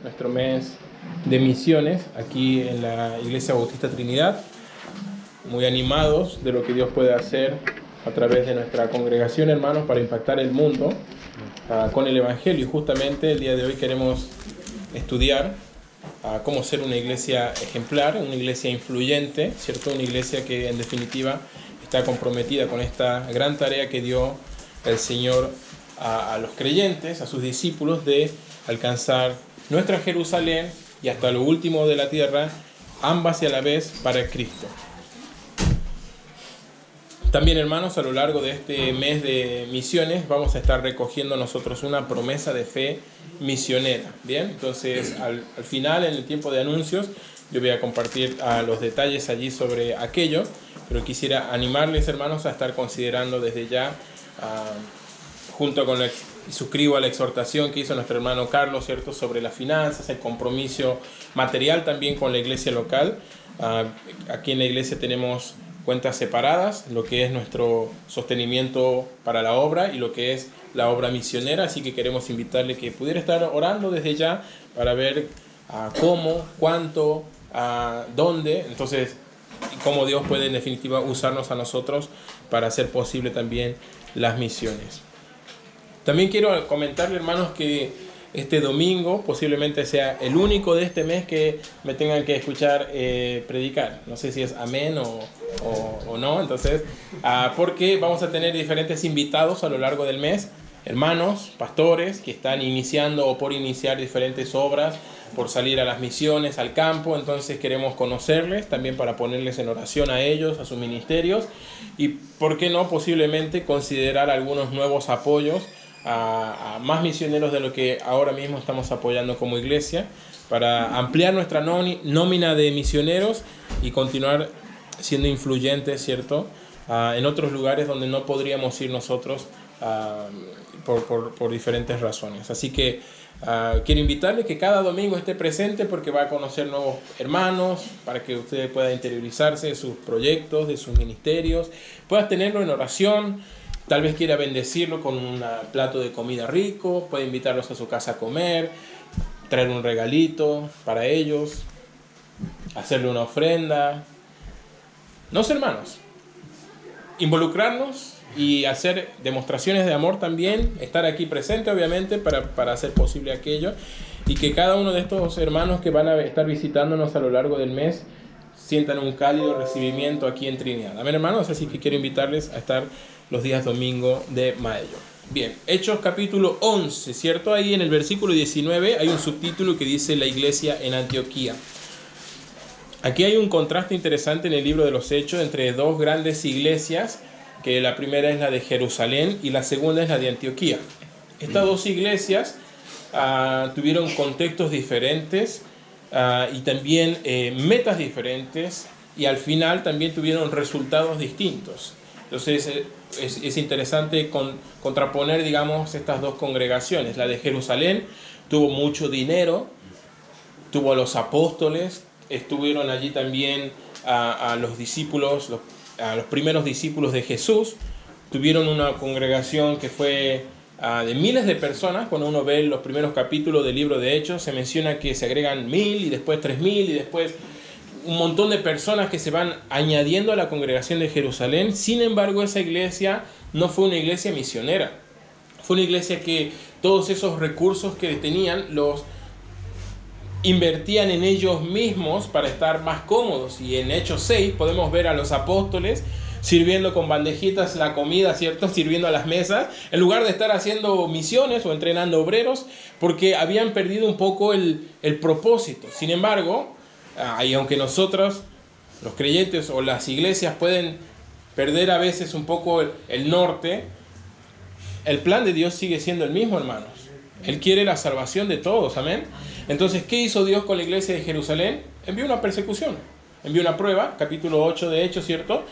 nuestro mes de misiones aquí en la Iglesia Bautista Trinidad. Muy animados de lo que Dios puede hacer a través de nuestra congregación, hermanos, para impactar el mundo con el Evangelio. Y justamente el día de hoy queremos estudiar cómo ser una iglesia ejemplar, una iglesia influyente, ¿cierto? Una iglesia que en definitiva está comprometida con esta gran tarea que dio el Señor a los creyentes, a sus discípulos, de alcanzar nuestra Jerusalén y hasta lo último de la tierra, ambas y a la vez para Cristo. También, hermanos, a lo largo de este mes de misiones vamos a estar recogiendo nosotros una promesa de fe misionera. Bien, entonces al final, en el tiempo de anuncios, yo voy a compartir los detalles allí sobre aquello, pero quisiera animarles, hermanos, a estar considerando desde ya, junto con suscribo a la exhortación que hizo nuestro hermano Carlos, ¿cierto?, sobre las finanzas, el compromiso material también con la iglesia local. Aquí en la iglesia tenemos cuentas separadas, lo que es nuestro sostenimiento para la obra y lo que es la obra misionera, así que queremos invitarle que pudiera estar orando desde ya para ver cómo, cuánto, dónde, entonces, cómo Dios puede en definitiva usarnos a nosotros para hacer posible también las misiones. También quiero comentarle, hermanos, que este domingo posiblemente sea el único de este mes que me tengan que escuchar predicar. No sé si es amén o no. Entonces, porque vamos a tener diferentes invitados a lo largo del mes, hermanos, pastores que están iniciando o por iniciar diferentes obras, por salir a las misiones, al campo. Entonces queremos conocerles también para ponerles en oración a ellos, a sus ministerios, y por qué no posiblemente considerar algunos nuevos apoyos a más misioneros de lo que ahora mismo estamos apoyando como iglesia, para ampliar nuestra nómina de misioneros y continuar siendo influyentes, ¿cierto?, en otros lugares donde no podríamos ir nosotros por diferentes razones. Así que quiero invitarle que cada domingo esté presente, porque va a conocer nuevos hermanos, para que usted pueda interiorizarse de sus proyectos, de sus ministerios, pueda tenerlo en oración. Tal vez quiera bendecirlo con un plato de comida rico, puede invitarlos a su casa a comer, traer un regalito para ellos, hacerle una ofrenda. No sé, hermanos, involucrarnos y hacer demostraciones de amor también, estar aquí presente obviamente para hacer posible aquello, y que cada uno de estos hermanos que van a estar visitándonos a lo largo del mes sientan un cálido recibimiento aquí en Trinidad. Amén, hermanos, así que quiero invitarles a estar los días domingo de mayo. Bien, Hechos capítulo 11, ¿cierto? Ahí en el versículo 19 hay un subtítulo que dice la iglesia en Antioquía. Aquí hay un contraste interesante en el libro de los Hechos entre dos grandes iglesias, que la primera es la de Jerusalén y la segunda es la de Antioquía. Estas dos iglesias tuvieron contextos diferentes y también metas diferentes, y al final también tuvieron resultados distintos. Entonces es interesante contraponer, digamos, estas dos congregaciones. La de Jerusalén tuvo mucho dinero, tuvo a los apóstoles, estuvieron allí también a los discípulos, a los primeros discípulos de Jesús. Tuvieron una congregación que fue de miles de personas. Cuando uno ve los primeros capítulos del libro de Hechos, se menciona que se agregan 1000 y después 3000 y después un montón de personas que se van añadiendo a la congregación de Jerusalén. Sin embargo, esa iglesia no fue una iglesia misionera. Fue una iglesia que todos esos recursos que tenían los invertían en ellos mismos para estar más cómodos. Y en Hechos 6 podemos ver a los apóstoles sirviendo con bandejitas la comida, ¿cierto?, sirviendo a las mesas, en lugar de estar haciendo misiones o entrenando obreros, porque habían perdido un poco el propósito. Sin embargo, y aunque nosotros, los creyentes o las iglesias, pueden perder a veces un poco el norte, el plan de Dios sigue siendo el mismo, hermanos. Él quiere la salvación de todos, amén. Entonces, ¿qué hizo Dios con la iglesia de Jerusalén? Envió una persecución, envió una prueba, capítulo 8 de Hechos, ¿cierto?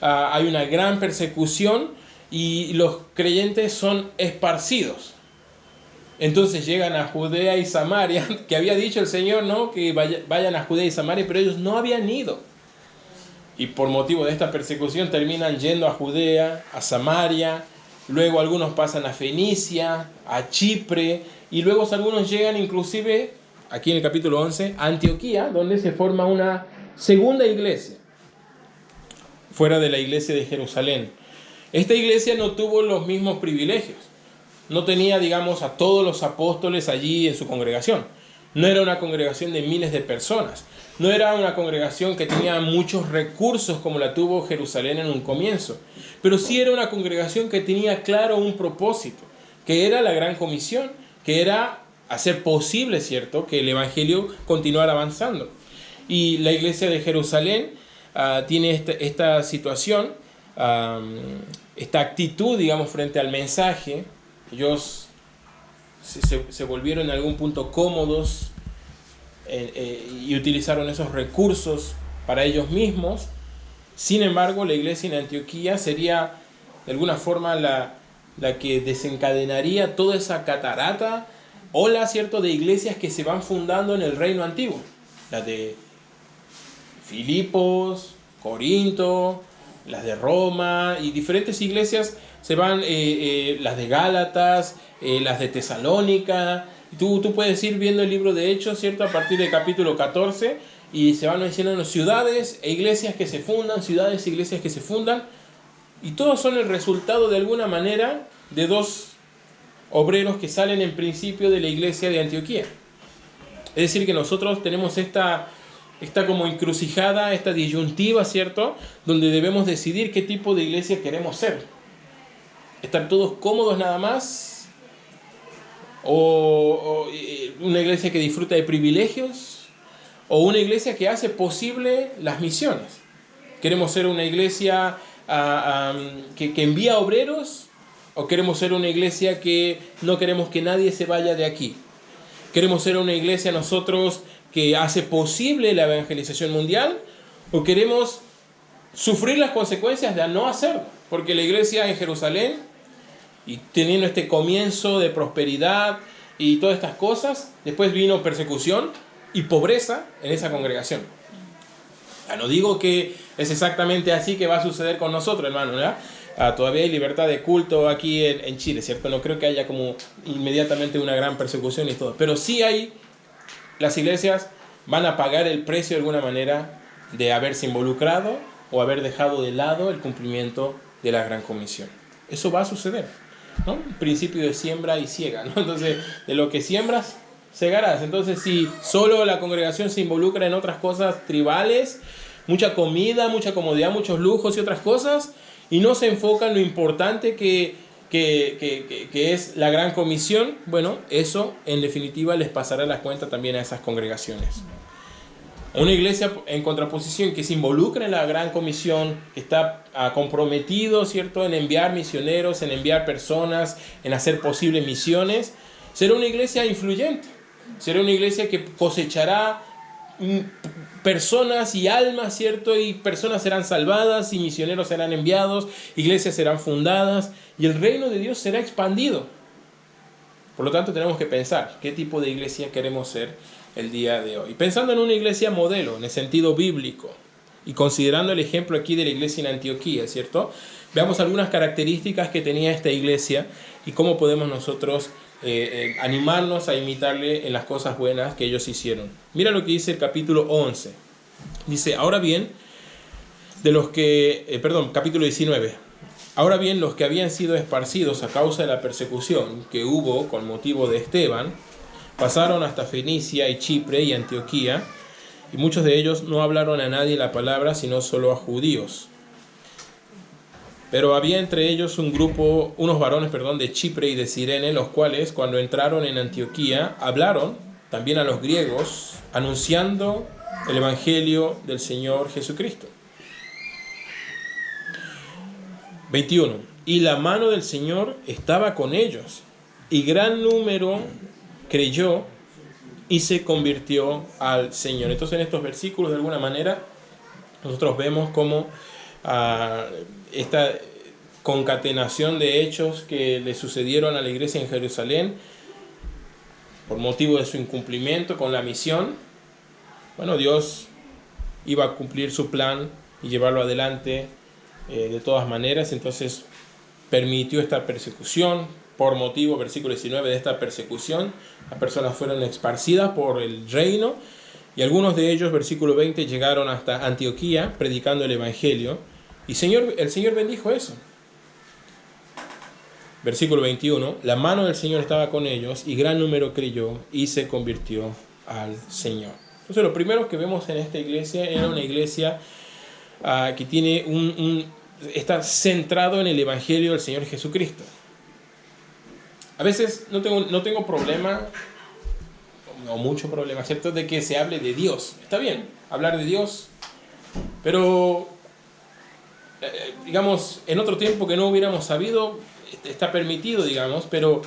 Hay una gran persecución y los creyentes son esparcidos. Entonces llegan a Judea y Samaria, que había dicho el Señor, ¿no?, que vayan a Judea y Samaria, pero ellos no habían ido. Y por motivo de esta persecución terminan yendo a Judea, a Samaria, luego algunos pasan a Fenicia, a Chipre, y luego algunos llegan inclusive aquí en el capítulo 11, Antioquía, donde se forma una segunda iglesia, fuera de la iglesia de Jerusalén. Esta iglesia no tuvo los mismos privilegios. No tenía, digamos, a todos los apóstoles allí en su congregación. No era una congregación de miles de personas. No era una congregación que tenía muchos recursos como la tuvo Jerusalén en un comienzo. Pero sí era una congregación que tenía claro un propósito, que era la gran comisión, que era hacer posible, ¿cierto?, que el evangelio continuara avanzando. Y la iglesia de Jerusalén tiene esta situación, esta actitud, digamos, frente al mensaje. Ellos se volvieron en algún punto cómodos y utilizaron esos recursos para ellos mismos. Sin embargo, la iglesia en Antioquía sería de alguna forma la que desencadenaría toda esa catarata, ola, ¿cierto?, de iglesias que se van fundando en el reino antiguo. Las de Filipos, Corinto, las de Roma y diferentes iglesias se van, las de Gálatas, las de Tesalónica. Tú puedes ir viendo el libro de Hechos, ¿cierto?, a partir del capítulo 14, y se van mencionando ciudades e iglesias que se fundan, ciudades e iglesias que se fundan, y todos son el resultado de alguna manera de dos obreros que salen en principio de la iglesia de Antioquía. Es decir, que nosotros tenemos esta como encrucijada, esta disyuntiva, ¿cierto?, donde debemos decidir qué tipo de iglesia queremos ser. ¿Estar todos cómodos nada más? ¿O una iglesia que disfruta de privilegios? ¿O una iglesia que hace posible las misiones? ¿Queremos ser una iglesia que envía obreros? ¿O queremos ser una iglesia que no queremos que nadie se vaya de aquí? ¿Queremos ser una iglesia nosotros que hace posible la evangelización mundial? ¿O queremos sufrir las consecuencias de no hacerlo? Porque la iglesia en Jerusalén, y teniendo este comienzo de prosperidad y todas estas cosas, después vino persecución y pobreza en esa congregación. Ya no digo que es exactamente así que va a suceder con nosotros, hermano, ¿verdad? Todavía hay libertad de culto aquí en Chile, ¿cierto? No creo que haya como inmediatamente una gran persecución y todo, pero sí hay, las iglesias van a pagar el precio de alguna manera de haberse involucrado o haber dejado de lado el cumplimiento de la gran comisión. Eso va a suceder, ¿no? Principio de siembra y siega, ¿no? Entonces, de lo que siembras, segarás. Entonces, si solo la congregación se involucra en otras cosas tribales, mucha comida, mucha comodidad, muchos lujos y otras cosas, y no se enfoca en lo importante que es la gran comisión, bueno, eso en definitiva les pasará la cuenta también a esas congregaciones. Una iglesia en contraposición que se involucra en la gran comisión, que está comprometido, ¿cierto?, en enviar misioneros, en enviar personas, en hacer posibles misiones, será una iglesia influyente, será una iglesia que cosechará personas y almas, ¿cierto? Y personas serán salvadas y misioneros serán enviados, iglesias serán fundadas y el reino de Dios será expandido. Por lo tanto, tenemos que pensar qué tipo de iglesia queremos ser el día de hoy. Pensando en una iglesia modelo, en el sentido bíblico, y considerando el ejemplo aquí de la iglesia en Antioquía, ¿cierto? Veamos algunas características que tenía esta iglesia y cómo podemos nosotros animarnos a imitarle en las cosas buenas que ellos hicieron. Mira lo que dice el capítulo 11. Dice, ahora bien, capítulo 19. Ahora bien, los que habían sido esparcidos a causa de la persecución que hubo con motivo de Esteban, pasaron hasta Fenicia y Chipre y Antioquía, y muchos de ellos no hablaron a nadie la palabra, sino solo a judíos. Pero había entre ellos unos varones de Chipre y de Cirene, los cuales, cuando entraron en Antioquía, hablaron también a los griegos, anunciando el evangelio del Señor Jesucristo. 21. Y la mano del Señor estaba con ellos, y gran número creyó y se convirtió al Señor. Entonces, en estos versículos, de alguna manera, nosotros vemos cómo esta concatenación de hechos que le sucedieron a la iglesia en Jerusalén por motivo de su incumplimiento con la misión, bueno, Dios iba a cumplir su plan y llevarlo adelante de todas maneras. Entonces permitió esta persecución, por motivo, versículo 19, de esta persecución, las personas fueron esparcidas por el reino, y algunos de ellos, versículo 20, llegaron hasta Antioquía predicando el Evangelio, y el Señor bendijo eso. Versículo 21, la mano del Señor estaba con ellos, y gran número creyó y se convirtió al Señor. Entonces lo primero que vemos en esta iglesia era una iglesia que tiene está centrado en el Evangelio del Señor Jesucristo. A veces no tengo problema, o mucho problema, ¿cierto?, de que se hable de Dios. Está bien hablar de Dios, pero digamos, en otro tiempo que no hubiéramos sabido, está permitido, digamos, pero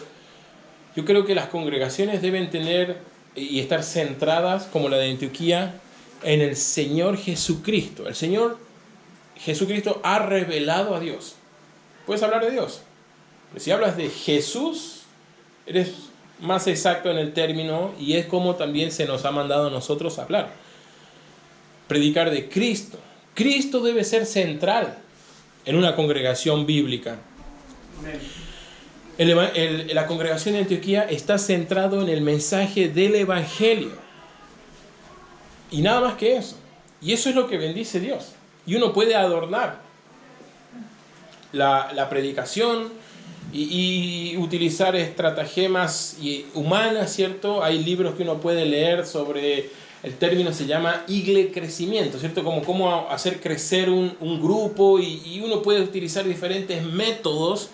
yo creo que las congregaciones deben tener y estar centradas, como la de Antioquía, en el Señor Jesucristo. El Señor Jesucristo ha revelado a Dios. Puedes hablar de Dios, pero si hablas de Jesús, eres más exacto en el término, y es como también se nos ha mandado a nosotros hablar. Predicar de Cristo. Cristo debe ser central en una congregación bíblica. La congregación de Antioquía está centrado en el mensaje del Evangelio. Y nada más que eso. Y eso es lo que bendice Dios. Y uno puede adornar la predicación y utilizar estratagemas humanas, ¿cierto? Hay libros que uno puede leer sobre, el término se llama crecimiento, ¿cierto? Como cómo hacer crecer un grupo, y uno puede utilizar diferentes métodos,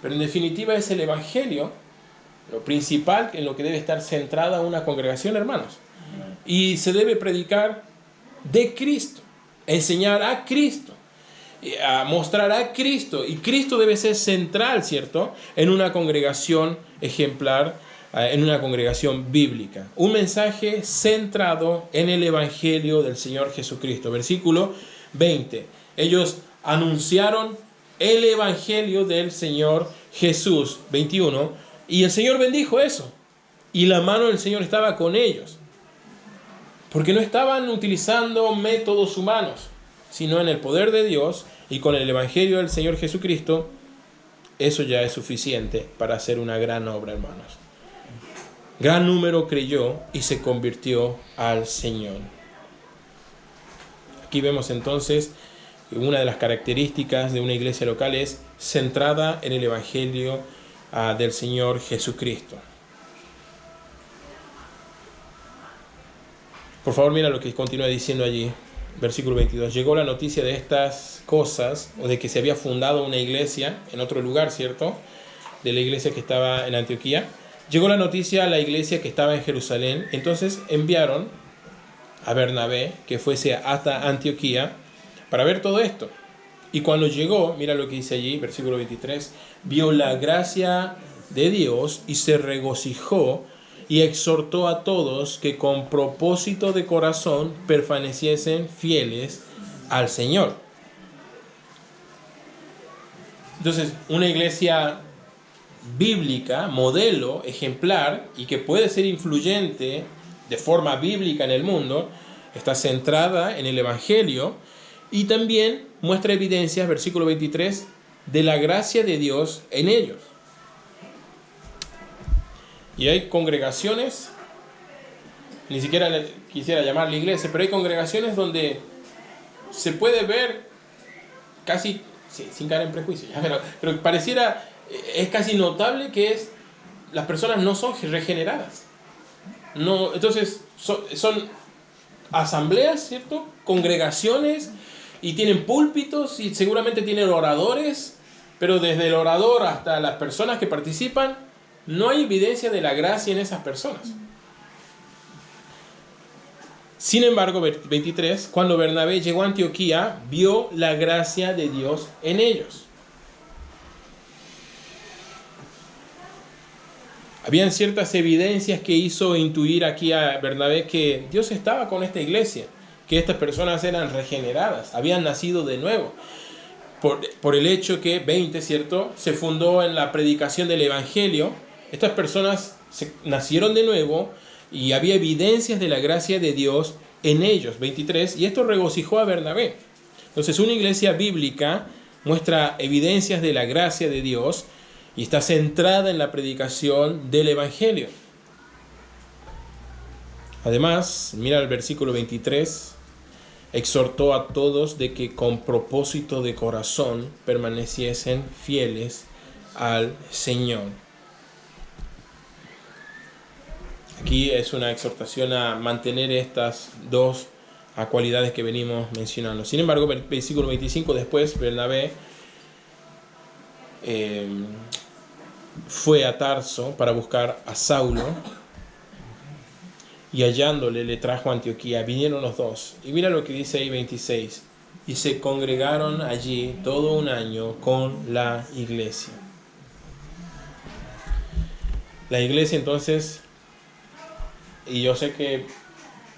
pero en definitiva es el Evangelio lo principal en lo que debe estar centrada una congregación, hermanos. Y se debe predicar de Cristo, enseñar a Cristo, a mostrar a Cristo, y Cristo debe ser central, ¿cierto?, en una congregación ejemplar, en una congregación bíblica. Un mensaje centrado en el Evangelio del Señor Jesucristo. Versículo 20. Ellos anunciaron el Evangelio del Señor Jesús. 21. Y el Señor bendijo eso, y la mano del Señor estaba con ellos, porque no estaban utilizando métodos humanos, sino en el poder de Dios, y con el Evangelio del Señor Jesucristo. Eso ya es suficiente para hacer una gran obra, hermanos. Gran número creyó y se convirtió al Señor. Aquí vemos entonces que una de las características de una iglesia local es centrada en el Evangelio del Señor Jesucristo. Por favor, mira lo que continúa diciendo allí. Versículo 22. Llegó la noticia de estas cosas, o de que se había fundado una iglesia en otro lugar, ¿cierto?, de la iglesia que estaba en Antioquía. Llegó la noticia a la iglesia que estaba en Jerusalén. Entonces enviaron a Bernabé que fuese hasta Antioquía para ver todo esto. Y cuando llegó, mira lo que dice allí, versículo 23, vio la gracia de Dios y se regocijó, y exhortó a todos que con propósito de corazón permaneciesen fieles al Señor. Entonces, una iglesia bíblica, modelo, ejemplar, y que puede ser influyente de forma bíblica en el mundo, está centrada en el Evangelio, y también muestra evidencias, versículo 23, de la gracia de Dios en ellos. Y hay congregaciones, ni siquiera quisiera llamarle iglesia, pero hay congregaciones donde se puede ver casi, sí, sin caer en prejuicio, pero pareciera, es casi notable que las personas no son regeneradas. No, entonces son asambleas, ¿cierto?, congregaciones, y tienen púlpitos y seguramente tienen oradores, pero desde el orador hasta las personas que participan, no hay evidencia de la gracia en esas personas. Sin embargo, 23, cuando Bernabé llegó a Antioquía, vio la gracia de Dios en ellos. Habían ciertas evidencias que hizo intuir aquí a Bernabé que Dios estaba con esta iglesia, que estas personas eran regeneradas, habían nacido de nuevo. Por el hecho que, 20, ¿cierto?, se fundó en la predicación del Evangelio. Estas personas nacieron de nuevo y había evidencias de la gracia de Dios en ellos. 23, y esto regocijó a Bernabé. Entonces, una iglesia bíblica muestra evidencias de la gracia de Dios, y está centrada en la predicación del Evangelio. Además, mira el versículo 23, exhortó a todos de que con propósito de corazón permaneciesen fieles al Señor. Aquí es una exhortación a mantener estas dos cualidades que venimos mencionando. Sin embargo, el versículo 25 después, Bernabé fue a Tarso para buscar a Saulo, y hallándole le trajo a Antioquía. Vinieron los dos. Y mira lo que dice ahí 26. Y se congregaron allí todo un año con la iglesia. La iglesia entonces, y yo sé que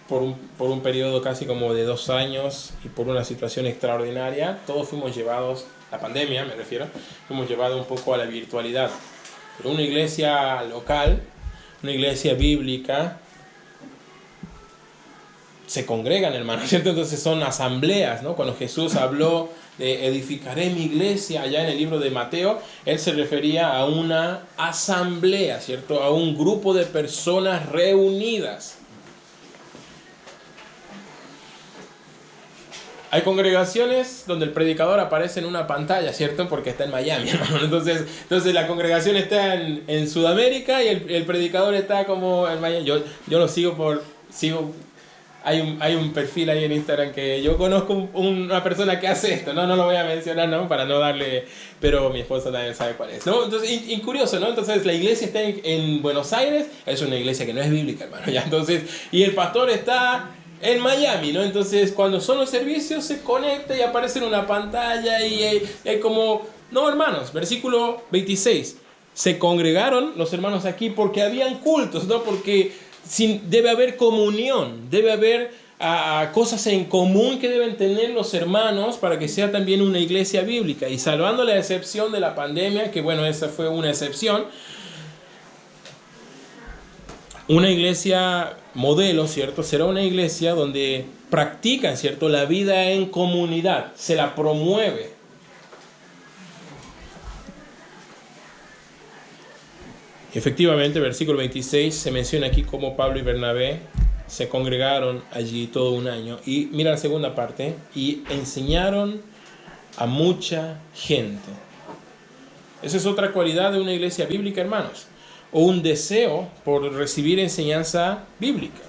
por un periodo casi como de 2 años y por una situación extraordinaria, todos fuimos llevados, la pandemia me refiero, fuimos llevados un poco a la virtualidad. Pero una iglesia local, una iglesia bíblica, se congregan, hermanos, ¿cierto? Entonces son asambleas, ¿no? Cuando Jesús habló de edificaré mi iglesia allá en el libro de Mateo, él se refería a una asamblea, ¿cierto? A un grupo de personas reunidas. Hay congregaciones donde el predicador aparece en una pantalla, ¿cierto? Porque está en Miami, hermano. Entonces la congregación está en Sudamérica y el predicador está como en Miami. Yo lo sigo hay un perfil ahí en Instagram que yo conozco una persona que hace esto, no lo voy a mencionar, ¿no? Para no darle, pero mi esposa también sabe cuál es, ¿no? Entonces, curioso, ¿no? Entonces la iglesia está en Buenos Aires, es una iglesia que no es bíblica, hermano, ¿ya? Entonces, y el pastor está en Miami, ¿no? Entonces, cuando son los servicios, se conecta y aparece en una pantalla y hay como... No, hermanos, versículo 26. Se congregaron los hermanos aquí porque habían cultos, ¿no? Porque debe haber comunión, debe haber cosas en común que deben tener los hermanos para que sea también una iglesia bíblica. Y salvando la excepción de la pandemia, que bueno, esa fue una excepción, una iglesia modelo, ¿cierto? Será una iglesia donde practican, ¿cierto?, la vida en comunidad, se la promueve. Efectivamente, versículo 26 se menciona aquí cómo Pablo y Bernabé se congregaron allí todo un año. Y mira la segunda parte, y enseñaron a mucha gente. Esa es otra cualidad de una iglesia bíblica, hermanos, o un deseo por recibir enseñanza bíblica.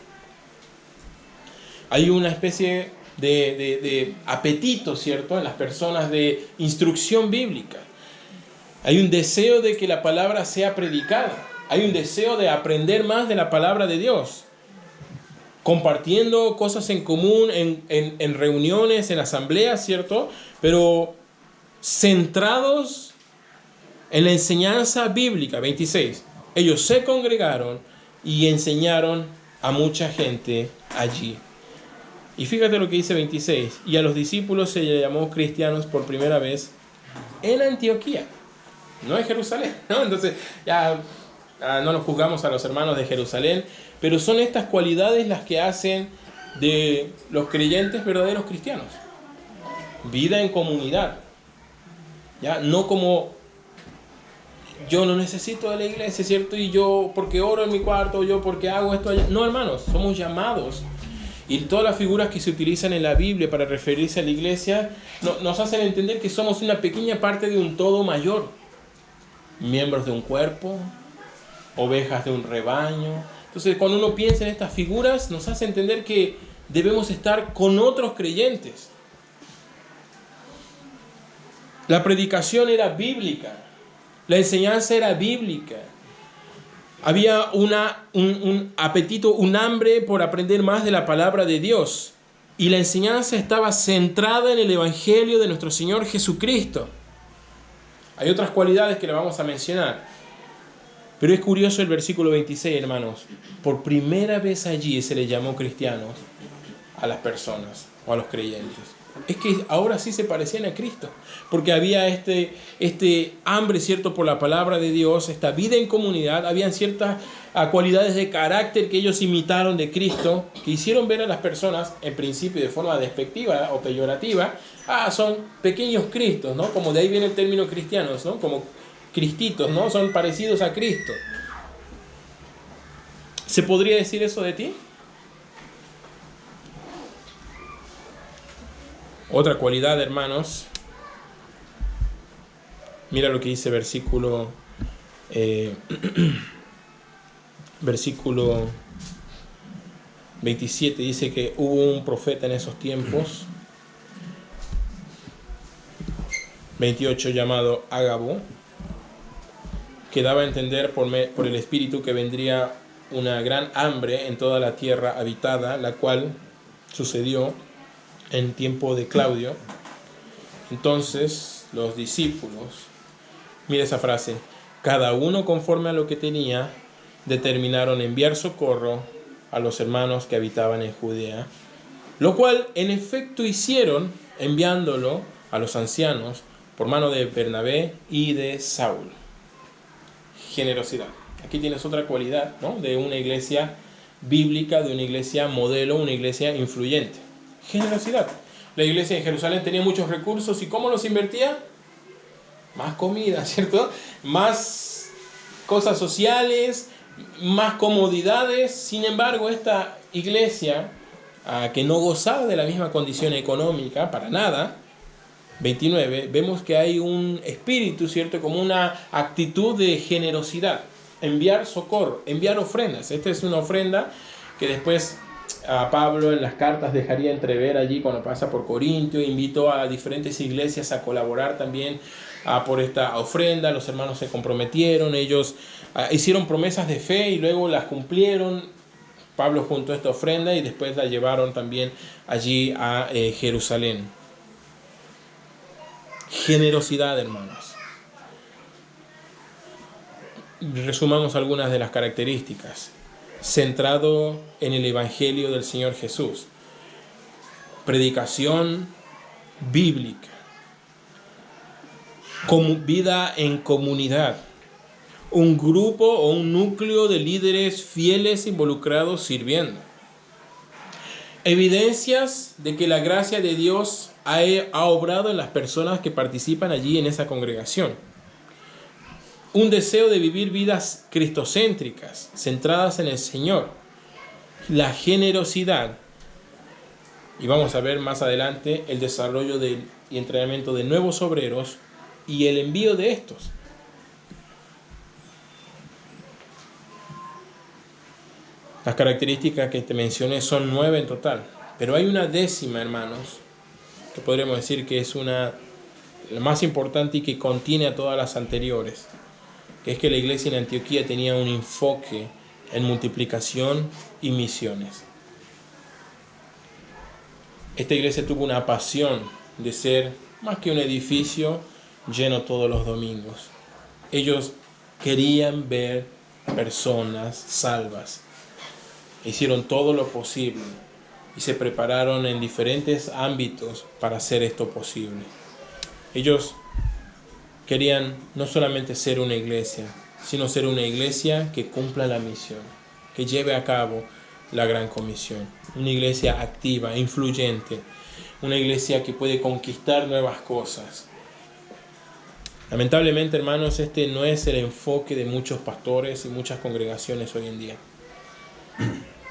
Hay una especie de apetito, ¿cierto?, en las personas de instrucción bíblica. Hay un deseo de que la palabra sea predicada. Hay un deseo de aprender más de la palabra de Dios. Compartiendo cosas en común, en reuniones, en asambleas, ¿cierto? Pero centrados en la enseñanza bíblica. 26. Ellos se congregaron y enseñaron a mucha gente allí. Y fíjate lo que dice 26. Y a los discípulos se les llamó cristianos por primera vez en Antioquía. No en Jerusalén, ¿no? Entonces ya no nos juzgamos a los hermanos de Jerusalén, pero son estas cualidades las que hacen de los creyentes verdaderos cristianos. Vida en comunidad, ¿ya? No como yo no necesito de la iglesia, ¿cierto? Y yo porque oro en mi cuarto, yo porque hago esto allá. No, hermanos, somos llamados. Y todas las figuras que se utilizan en la Biblia para referirse a la iglesia nos hacen entender que somos una pequeña parte de un todo mayor. Miembros de un cuerpo, ovejas de un rebaño. Entonces, cuando uno piensa en estas figuras, nos hace entender que debemos estar con otros creyentes. La predicación era bíblica, la enseñanza era bíblica. Había un apetito, un hambre por aprender más de la palabra de Dios. Y la enseñanza estaba centrada en el Evangelio de nuestro Señor Jesucristo. Hay otras cualidades que le vamos a mencionar. Pero es curioso el versículo 26, hermanos. Por primera vez allí se les llamó cristianos a las personas o a los creyentes. Es que ahora sí se parecían a Cristo. Porque había este hambre, ¿cierto?, por la palabra de Dios, esta vida en comunidad. Habían ciertas cualidades de carácter que ellos imitaron de Cristo, que hicieron ver a las personas, en principio de forma despectiva o peyorativa, son pequeños cristos, ¿no? Como de ahí viene el término cristianos, ¿no? Como cristitos, ¿no? Son parecidos a Cristo. ¿Se podría decir eso de ti? Otra cualidad, hermanos. Mira lo que dice versículo 27. Dice que hubo un profeta en esos tiempos, 28, llamado Ágabo, que daba a entender por el Espíritu que vendría una gran hambre en toda la tierra habitada, la cual sucedió en tiempo de Claudio. Entonces los discípulos, mira esa frase, cada uno conforme a lo que tenía, determinaron enviar socorro a los hermanos que habitaban en Judea, lo cual en efecto hicieron, enviándolo a los ancianos por mano de Bernabé y de Saulo. Generosidad. Aquí tienes otra cualidad, ¿no?, de una iglesia bíblica, de una iglesia modelo, una iglesia influyente. Generosidad. La iglesia de Jerusalén tenía muchos recursos, ¿y cómo los invertía? Más comida, ¿cierto? Más cosas sociales, más comodidades. Sin embargo, esta iglesia, que no gozaba de la misma condición económica para nada, 29, vemos que hay un espíritu, ¿cierto?, como una actitud de generosidad, enviar socorro, enviar ofrendas. Esta es una ofrenda que después a Pablo en las cartas dejaría entrever allí cuando pasa por Corintio. Invitó a diferentes iglesias a colaborar también por esta ofrenda. Los hermanos se comprometieron, ellos hicieron promesas de fe y luego las cumplieron. Pablo juntó esta ofrenda y después la llevaron también allí a Jerusalén. Generosidad, hermanos. Resumamos algunas de las características. Centrado en el Evangelio del Señor Jesús. Predicación bíblica. Vida en comunidad. Un grupo o un núcleo de líderes fieles involucrados sirviendo. Evidencias de que la gracia de Dios ha obrado en las personas que participan allí en esa congregación. Un deseo de vivir vidas cristocéntricas, centradas en el Señor. La generosidad. Y vamos a ver más adelante el desarrollo y entrenamiento de nuevos obreros y el envío de estos. Las características que te mencioné son 9 en total, pero hay una 10ª, hermanos, que podríamos decir que es la más importante y que contiene a todas las anteriores, que es que la iglesia en Antioquía tenía un enfoque en multiplicación y misiones. Esta iglesia tuvo una pasión de ser más que un edificio lleno todos los domingos. Ellos querían ver personas salvas. Hicieron todo lo posible y se prepararon en diferentes ámbitos para hacer esto posible. Ellos querían no solamente ser una iglesia, sino ser una iglesia que cumpla la misión, que lleve a cabo la gran comisión. Una iglesia activa, influyente, una iglesia que puede conquistar nuevas cosas. Lamentablemente, hermanos, este no es el enfoque de muchos pastores y muchas congregaciones hoy en día.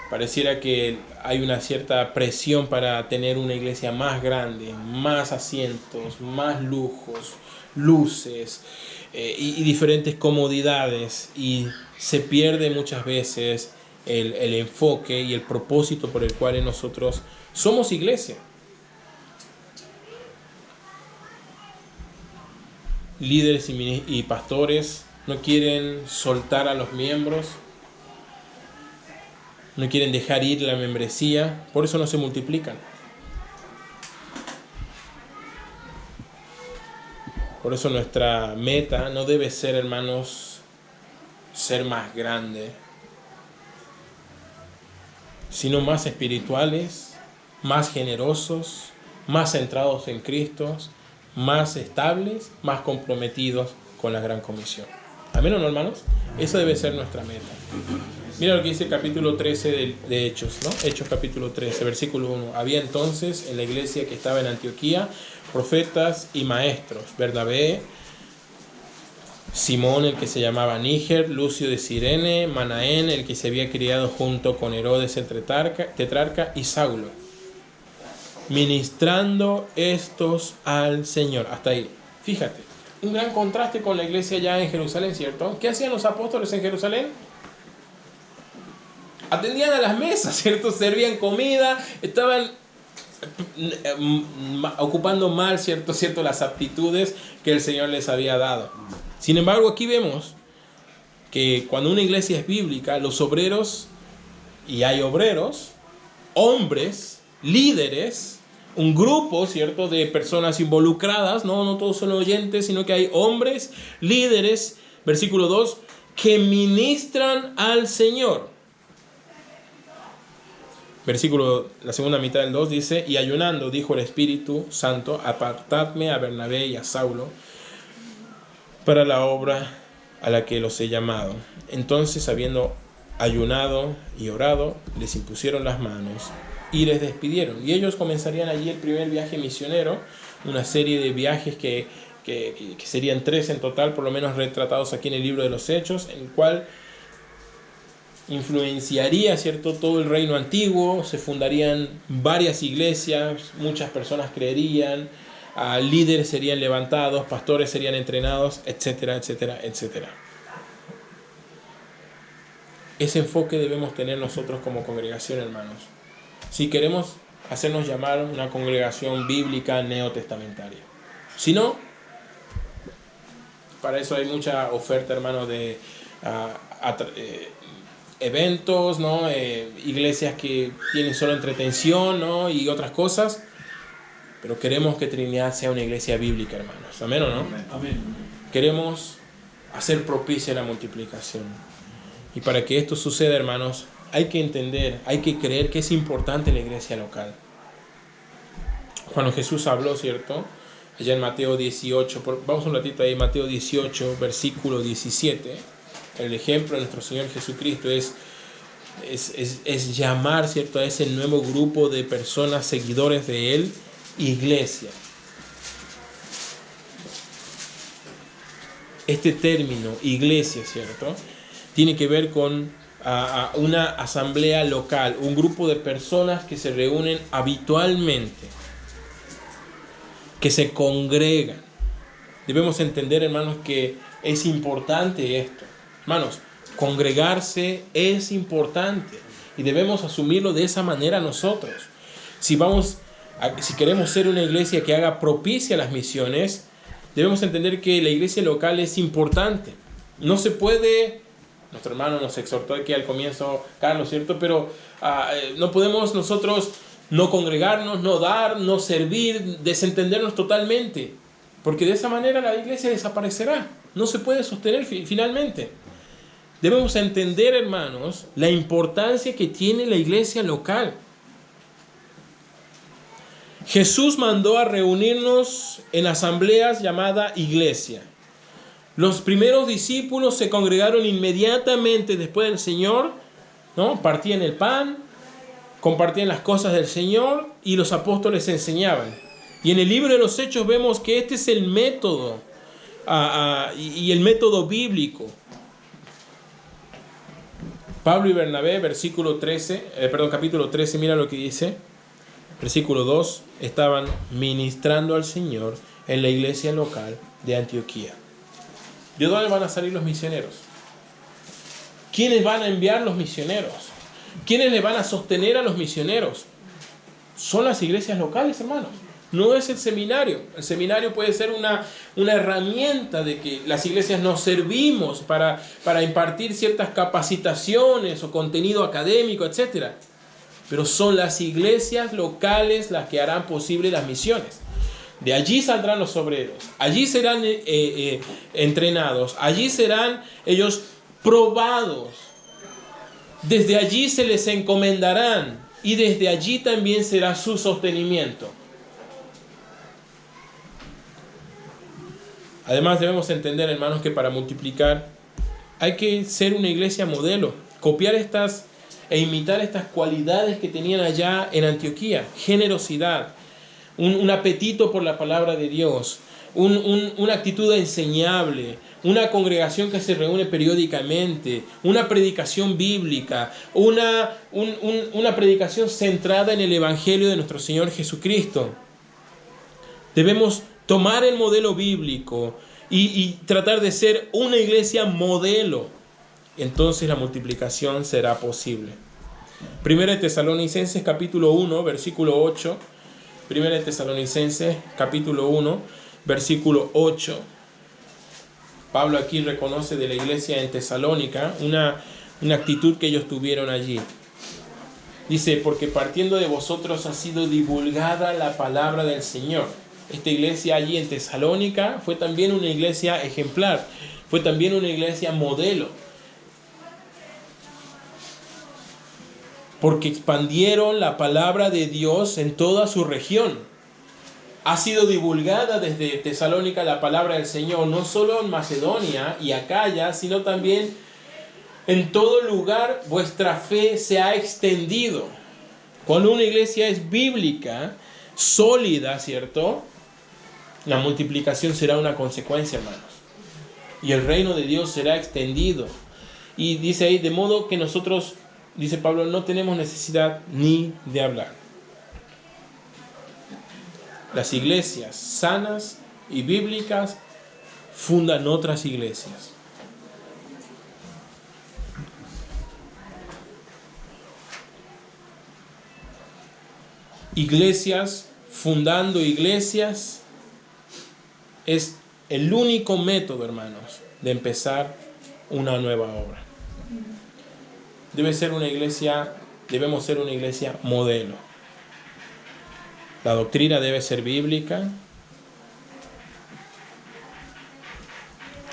Pareciera que hay una cierta presión para tener una iglesia más grande, más asientos, más lujos, luces y diferentes comodidades, y se pierde muchas veces el enfoque y el propósito por el cual nosotros somos iglesia. Líderes y pastores no quieren soltar a los miembros, no quieren dejar ir la membresía, por eso no se multiplican. Por eso nuestra meta no debe ser, hermanos, ser más grande, sino más espirituales, más generosos, más centrados en Cristo, más estables, más comprometidos con la gran comisión. ¿Amén o no, hermanos? Esa debe ser nuestra meta. Mira lo que dice el capítulo 13 de Hechos, ¿no? Hechos capítulo 13, versículo 1. Había entonces en la iglesia que estaba en Antioquía profetas y maestros. Bernabé, Simón, el que se llamaba Níger, Lucio de Cirene, Manaén, el que se había criado junto con Herodes el tetrarca, y Saulo, ministrando estos al Señor. Hasta ahí. Fíjate, un gran contraste con la iglesia ya en Jerusalén, ¿cierto? ¿Qué hacían los apóstoles en Jerusalén? Atendían a las mesas, ¿cierto? Servían comida, estaban ocupando mal, ¿cierto? Las aptitudes que el Señor les había dado. Sin embargo, aquí vemos que cuando una iglesia es bíblica, los obreros, y hay obreros, hombres, líderes, un grupo, ¿cierto?, de personas involucradas, no todos son oyentes, sino que hay hombres, líderes, versículo 2, que ministran al Señor. Versículo, la segunda mitad del 2 dice, y ayunando, dijo el Espíritu Santo, apartadme a Bernabé y a Saulo para la obra a la que los he llamado. Entonces, habiendo ayunado y orado, les impusieron las manos y les despidieron. Y ellos comenzarían allí el primer viaje misionero, una serie de viajes que serían 3 en total, por lo menos retratados aquí en el libro de los Hechos, en el cual influenciaría, ¿cierto?, todo el reino antiguo, se fundarían varias iglesias, muchas personas creerían, líderes serían levantados, pastores serían entrenados, etcétera, etcétera, etcétera. Ese enfoque debemos tener nosotros como congregación, hermanos, si queremos hacernos llamar una congregación bíblica neotestamentaria. Si no, para eso hay mucha oferta, hermanos, de eventos, ¿no? Iglesias que tienen solo entretención, ¿no?, y otras cosas. Pero queremos que Trinidad sea una iglesia bíblica, hermanos. ¿Amén o no? Amén. Queremos hacer propicia la multiplicación. Y para que esto suceda, hermanos, hay que entender, hay que creer que es importante la iglesia local. Cuando Jesús habló, ¿cierto?, allá en Mateo 18, vamos un ratito ahí, Mateo 18, versículo 17, el ejemplo de nuestro Señor Jesucristo es llamar, ¿cierto?, a ese nuevo grupo de personas, seguidores de Él, iglesia. Este término, iglesia, ¿cierto?, tiene que ver con una asamblea local, un grupo de personas que se reúnen habitualmente, que se congregan. Debemos entender, hermanos, que es importante esto. Hermanos, congregarse es importante y debemos asumirlo de esa manera nosotros. Si queremos ser una iglesia que haga propicia a las misiones, debemos entender que la iglesia local es importante. No se puede, nuestro hermano nos exhortó aquí al comienzo, Carlos, ¿cierto? Pero no podemos nosotros no congregarnos, no dar, no servir, desentendernos totalmente, porque de esa manera la iglesia desaparecerá, no se puede sostener finalmente. Debemos entender, hermanos, la importancia que tiene la iglesia local. Jesús mandó a reunirnos en asambleas llamadas iglesia. Los primeros discípulos se congregaron inmediatamente después del Señor, ¿no? Partían el pan, compartían las cosas del Señor y los apóstoles enseñaban. Y en el libro de los Hechos vemos que este es el método y el método bíblico. Pablo y Bernabé, capítulo 13, mira lo que dice. Versículo 2, estaban ministrando al Señor en la iglesia local de Antioquía. ¿De dónde van a salir los misioneros? ¿Quiénes van a enviar los misioneros? ¿Quiénes le van a sostener a los misioneros? Son las iglesias locales, hermanos. No es el seminario. El seminario puede ser una herramienta de que las iglesias nos servimos para impartir ciertas capacitaciones o contenido académico, etc. Pero son las iglesias locales las que harán posible las misiones. De allí saldrán los obreros, allí serán entrenados, allí serán ellos probados. Desde allí se les encomendarán y desde allí también será su sostenimiento. Además debemos entender, hermanos, que para multiplicar hay que ser una iglesia modelo, copiar e imitar estas cualidades que tenían allá en Antioquía: generosidad, un apetito por la palabra de Dios, una actitud enseñable, una congregación que se reúne periódicamente, una predicación bíblica, una predicación centrada en el Evangelio de nuestro Señor Jesucristo. Debemos tomar el modelo bíblico y tratar de ser una iglesia modelo. Entonces la multiplicación será posible. Primera de Tesalonicenses capítulo 1, versículo 8. Primera de Tesalonicenses capítulo 1, versículo 8. Pablo aquí reconoce de la iglesia en Tesalónica una actitud que ellos tuvieron allí. Dice, porque partiendo de vosotros ha sido divulgada la palabra del Señor. Esta iglesia allí en Tesalónica fue también una iglesia ejemplar, fue también una iglesia modelo, porque expandieron la palabra de Dios en toda su región. Ha sido divulgada desde Tesalónica la palabra del Señor, no solo en Macedonia y Acaya, sino también en todo lugar vuestra fe se ha extendido. Cuando una iglesia es bíblica, sólida, ¿cierto? La multiplicación será una consecuencia, hermanos. Y el reino de Dios será extendido. Y dice ahí, de modo que nosotros, dice Pablo, no tenemos necesidad ni de hablar. Las iglesias sanas y bíblicas fundan otras iglesias. Iglesias fundando iglesias es el único método, hermanos, de empezar una nueva obra. Debemos ser una iglesia modelo. La doctrina debe ser bíblica.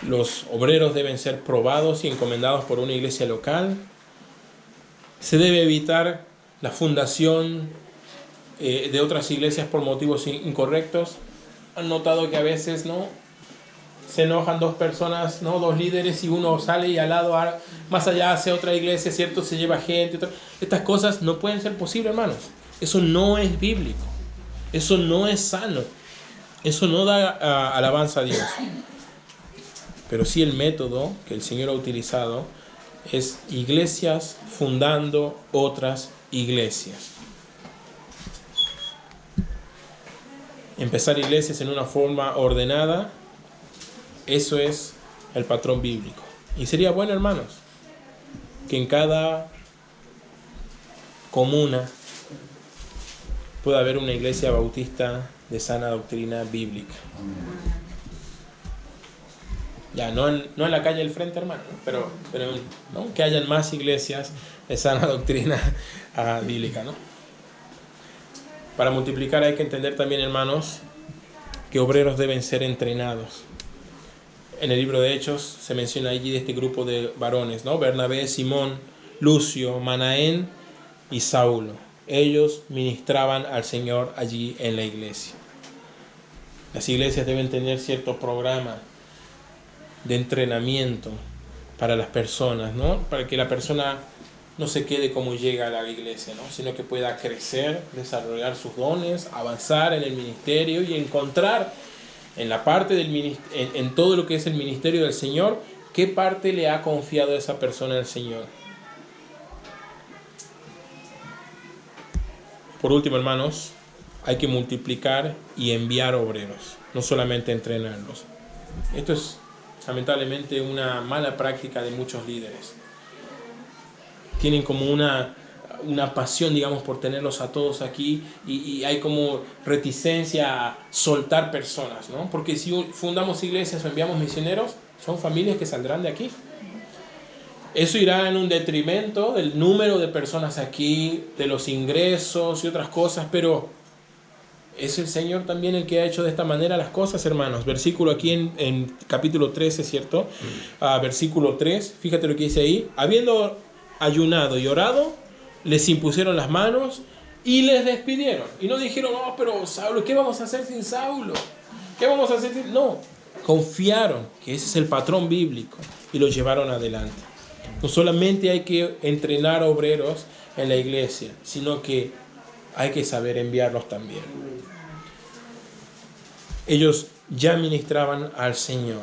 Los obreros deben ser probados y encomendados por una iglesia local. Se debe evitar la fundación de otras iglesias por motivos incorrectos. Han notado que a veces, ¿no?, se enojan dos personas, ¿no?, dos líderes, y uno sale y al lado, más allá, hace otra iglesia, ¿cierto? Se lleva gente. Estas cosas no pueden ser posibles, hermanos. Eso no es bíblico. Eso no es sano. Eso no da alabanza a Dios. Pero sí el método que el Señor ha utilizado es iglesias fundando otras iglesias. Empezar iglesias en una forma ordenada, eso es el patrón bíblico. Y sería bueno, hermanos, que en cada comuna pueda haber una iglesia bautista de sana doctrina bíblica. Ya, no en la calle del frente, hermano, pero ¿no?, que hayan más iglesias de sana doctrina bíblica, ¿no? Para multiplicar hay que entender también, hermanos, que obreros deben ser entrenados. En el libro de Hechos se menciona allí de este grupo de varones, ¿no? Bernabé, Simón, Lucio, Manaén y Saulo. Ellos ministraban al Señor allí en la iglesia. Las iglesias deben tener cierto programa de entrenamiento para las personas, ¿no? Para que la persona no se quede como llega a la iglesia, ¿no?, sino que pueda crecer, desarrollar sus dones, avanzar en el ministerio y encontrar en la parte en todo lo que es el ministerio del Señor, qué parte le ha confiado a esa persona el Señor. Por último, hermanos, hay que multiplicar y enviar obreros, no solamente entrenarlos. Esto es lamentablemente una mala práctica de muchos líderes. Tienen como una pasión, digamos, por tenerlos a todos aquí, y hay como reticencia a soltar personas, ¿no? Porque si fundamos iglesias o enviamos misioneros, son familias que saldrán de aquí. Eso irá en un detrimento del número de personas aquí, de los ingresos y otras cosas, pero es el Señor también el que ha hecho de esta manera las cosas, hermanos. Versículo aquí en capítulo 13, ¿cierto? Versículo 3, fíjate lo que dice ahí. Habiendo ayunado y orado, les impusieron las manos y les despidieron. Y no dijeron, no, pero Saulo, ¿qué vamos a hacer sin Saulo? ¿Qué vamos a hacer sin...? No, confiaron que ese es el patrón bíblico y lo llevaron adelante. No solamente hay que entrenar obreros en la iglesia, sino que hay que saber enviarlos también. Ellos ya ministraban al Señor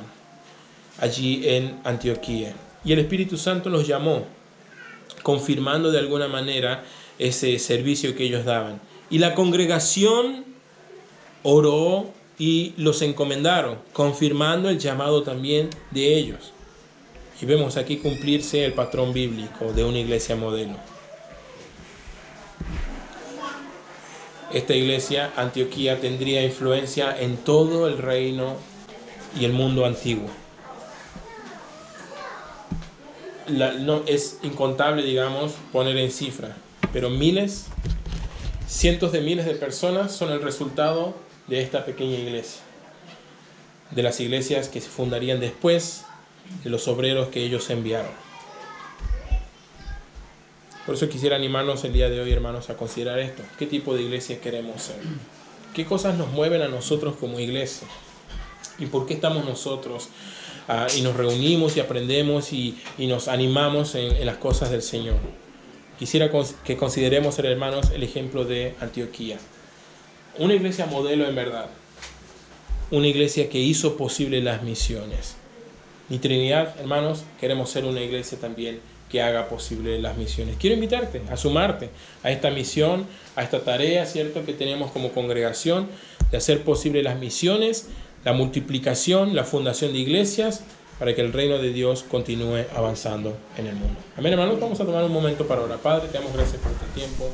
allí en Antioquía. Y el Espíritu Santo los llamó, confirmando de alguna manera ese servicio que ellos daban. Y la congregación oró y los encomendaron, confirmando el llamado también de ellos. Y vemos aquí cumplirse el patrón bíblico de una iglesia modelo. Esta iglesia, Antioquía, tendría influencia en todo el reino y el mundo antiguo. No es incontable, digamos, poner en cifra, pero miles, cientos de miles de personas son el resultado de esta pequeña iglesia, de las iglesias que se fundarían después de los obreros que ellos enviaron. Por eso quisiera animarnos el día de hoy, hermanos, a considerar esto. ¿Qué tipo de iglesia queremos ser? ¿Qué cosas nos mueven a nosotros como iglesia? ¿Y por qué estamos nosotros y nos reunimos y aprendemos y nos animamos en las cosas del Señor? Quisiera que consideremos, hermanos, el ejemplo de Antioquía. Una iglesia modelo en verdad. Una iglesia que hizo posible las misiones. Y Trinidad, hermanos, queremos ser una iglesia también que haga posible las misiones. Quiero invitarte a sumarte a esta misión, a esta tarea, ¿cierto?, que tenemos como congregación de hacer posible las misiones, la multiplicación, la fundación de iglesias, para que el reino de Dios continúe avanzando en el mundo. Amén, hermanos. Vamos a tomar un momento para orar. Padre, te damos gracias por este tiempo.